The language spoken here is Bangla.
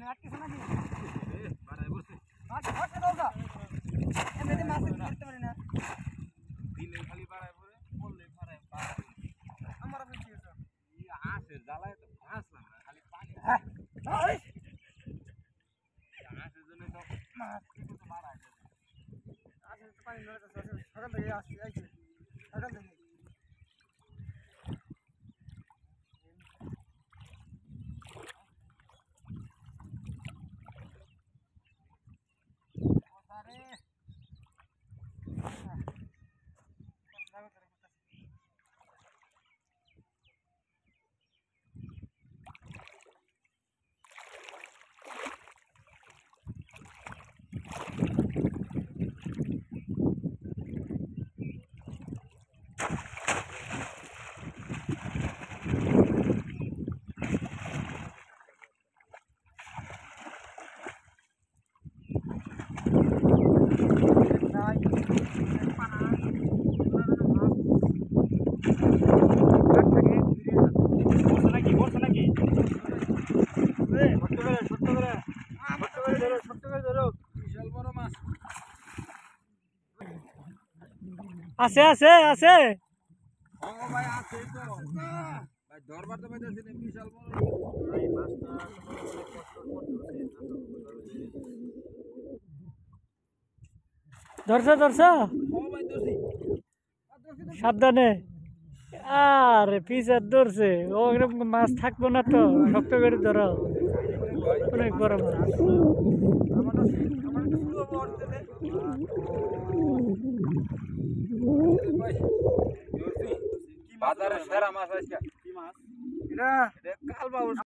আটকেছে নাকি পাড়ায় বসে আটকে দাও গা এমনি মাছ ধরতে পারি না দিলে খালি পাড়ায় পড়ে বললে পাড়ায় আমার আপনি কি হতো এই হাঁসের জ্বালায় তো ফাঁসলাম না খালি পানি হাঁসের জন্য তো মাছ কিছু তো মারা যায় হাঁসের তো পানি ধরে তো সকাল থেকে আসছে আইছে সকাল থেকে আছে আছে আছে ভাই আছে তো ভাই ধরবার তো পাইতেছি না বিশাল বড় ভাই মাছটা ধরছ ধরছ সাবধানে আরে পিসার ধরছে ওরকম মাছ থাকবো না তো শক্ত করে ধরো অনেক বড় মাছ বাজারে সেরা মাছ আজকে কি মাছ এটা কালবাউস